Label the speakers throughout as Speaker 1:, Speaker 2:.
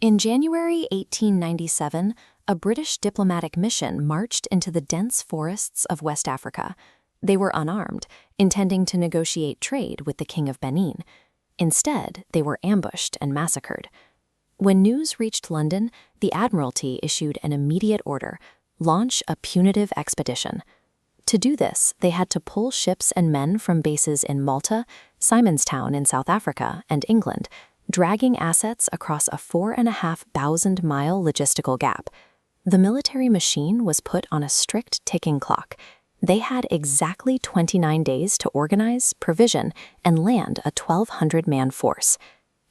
Speaker 1: In January 1897, a British diplomatic mission marched into the dense forests of West Africa. They were unarmed, intending to negotiate trade with the King of Benin. Instead, they were ambushed and massacred. When news reached London, the Admiralty issued an immediate order: launch a punitive expedition. To do this, they had to pull ships and men from bases in Malta, Simonstown in South Africa, and England, dragging assets across a 4,500-mile logistical gap. The military machine was put on a strict ticking clock. They had exactly 29 days to organize, provision, and land a 1,200-man force.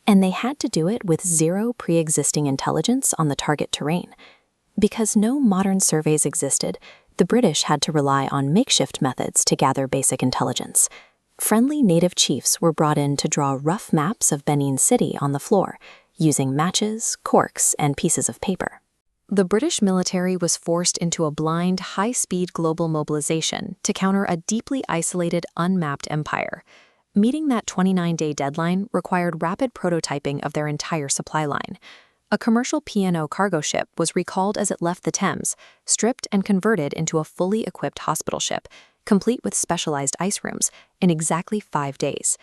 Speaker 1: And they had to do it with zero pre-existing intelligence on the target terrain. Because no modern surveys existed, the British had to rely on makeshift methods to gather basic intelligence. Friendly native chiefs were brought in to draw rough maps of Benin City on the floor, using matches, corks, and pieces of paper. The British military was forced into a blind, high-speed global mobilization to counter a deeply isolated, unmapped empire. Meeting that 29-day deadline required rapid prototyping of their entire supply line. A commercial P&O cargo ship was recalled as it left the Thames, stripped and converted into a fully equipped hospital ship, complete with specialized ice rooms, in exactly 5 days.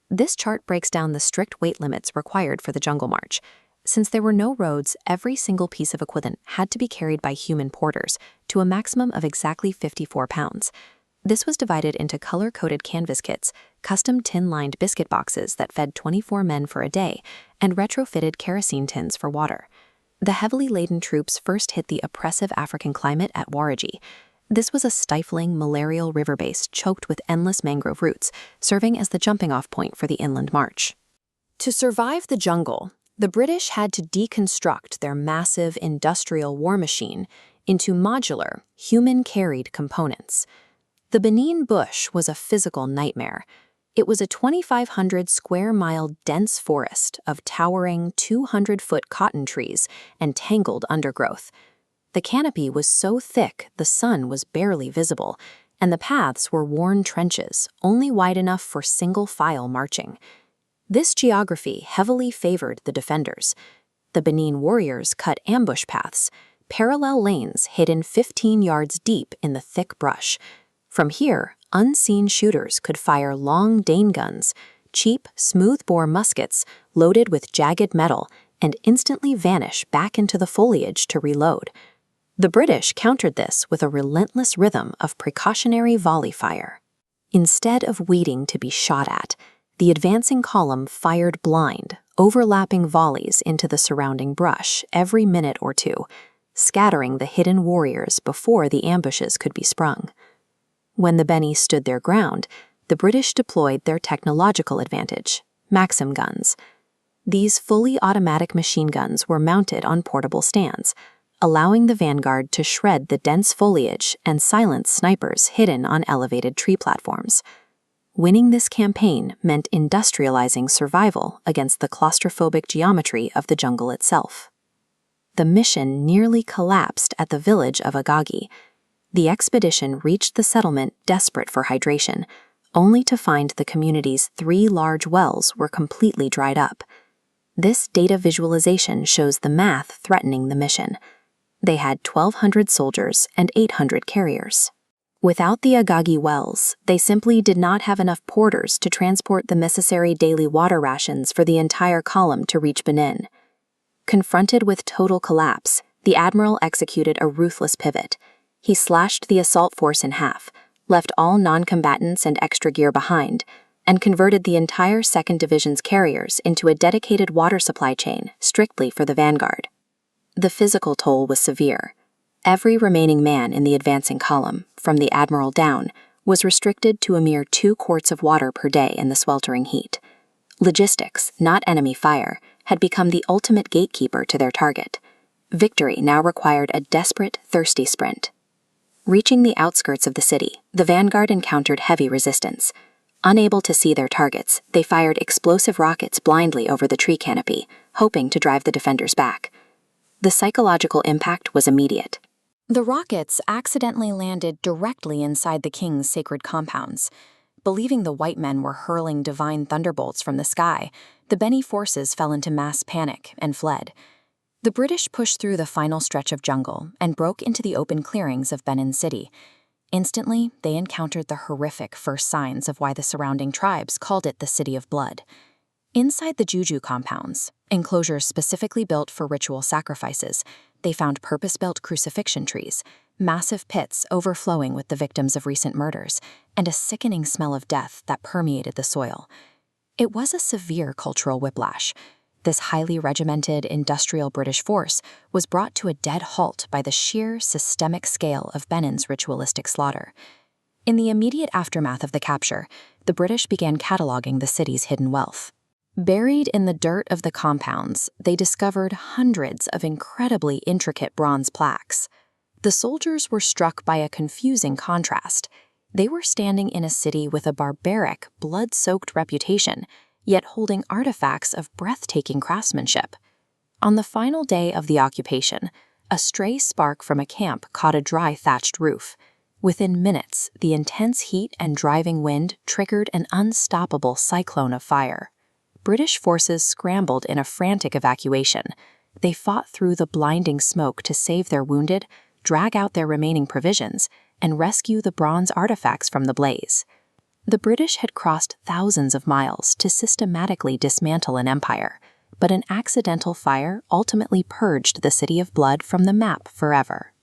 Speaker 1: This chart breaks down the strict weight limits required for the Jungle March. Since there were no roads, every single piece of equipment had to be carried by human porters to a maximum of exactly 54 pounds. This was divided into color-coded canvas kits, custom tin-lined biscuit boxes that fed 24 men for a day, and retrofitted kerosene tins for water. The heavily laden troops first hit the oppressive African climate at Waragi. This was a stifling, malarial river base choked with endless mangrove roots, serving as the jumping-off point for the inland march. To survive the jungle, the British had to deconstruct their massive industrial war machine into modular, human-carried components. The Benin bush was a physical nightmare. It was a 2,500-square-mile dense forest of towering 200-foot cotton trees and tangled undergrowth. The canopy was so thick the sun was barely visible, and the paths were worn trenches, only wide enough for single-file marching. This geography heavily favored the defenders. The Benin warriors cut ambush paths, parallel lanes hidden 15 yards deep in the thick brush. From here, unseen shooters could fire long Dane guns, cheap, smooth-bore muskets loaded with jagged metal, and instantly vanish back into the foliage to reload. The British countered this with a relentless rhythm of precautionary volley fire. Instead of waiting to be shot at, the advancing column fired blind, overlapping volleys into the surrounding brush every minute or two, scattering the hidden warriors before the ambushes could be sprung. When the Beni stood their ground, the British deployed their technological advantage, Maxim guns. These fully automatic machine guns were mounted on portable stands, allowing the vanguard to shred the dense foliage and silence snipers hidden on elevated tree platforms. Winning this campaign meant industrializing survival against the claustrophobic geometry of the jungle itself. The mission nearly collapsed at the village of Agagi. The expedition reached the settlement desperate for hydration, only to find the community's 3 large wells were completely dried up. This data visualization shows the math threatening the mission. They had 1,200 soldiers and 800 carriers. Without the Agagi wells, they simply did not have enough porters to transport the necessary daily water rations for the entire column to reach Benin. Confronted with total collapse, the admiral executed a ruthless pivot. He slashed the assault force in half, left all non-combatants and extra gear behind, and converted the entire 2nd Division's carriers into a dedicated water supply chain strictly for the vanguard. The physical toll was severe. Every remaining man in the advancing column, from the admiral down, was restricted to a mere 2 quarts of water per day in the sweltering heat. Logistics, not enemy fire, had become the ultimate gatekeeper to their target. Victory now required a desperate, thirsty sprint. Reaching the outskirts of the city, the vanguard encountered heavy resistance. Unable to see their targets, they fired explosive rockets blindly over the tree canopy, hoping to drive the defenders back. The psychological impact was immediate. The rockets accidentally landed directly inside the king's sacred compounds. Believing the white men were hurling divine thunderbolts from the sky, the Beni forces fell into mass panic and fled. The British pushed through the final stretch of jungle and broke into the open clearings of Benin City. Instantly, they encountered the horrific first signs of why the surrounding tribes called it the City of Blood. Inside the Juju compounds, enclosures specifically built for ritual sacrifices, they found purpose-built crucifixion trees, massive pits overflowing with the victims of recent murders, and a sickening smell of death that permeated the soil. It was a severe cultural whiplash. This highly regimented industrial British force was brought to a dead halt by the sheer systemic scale of Benin's ritualistic slaughter. In the immediate aftermath of the capture, the British began cataloging the city's hidden wealth. Buried in the dirt of the compounds, they discovered hundreds of incredibly intricate bronze plaques. The soldiers were struck by a confusing contrast. They were standing in a city with a barbaric, blood-soaked reputation, yet holding artifacts of breathtaking craftsmanship. On the final day of the occupation, a stray spark from a camp caught a dry thatched roof. Within minutes, the intense heat and driving wind triggered an unstoppable cyclone of fire. British forces scrambled in a frantic evacuation. They fought through the blinding smoke to save their wounded, drag out their remaining provisions, and rescue the bronze artifacts from the blaze. The British had crossed thousands of miles to systematically dismantle an empire, but an accidental fire ultimately purged the City of Blood from the map forever.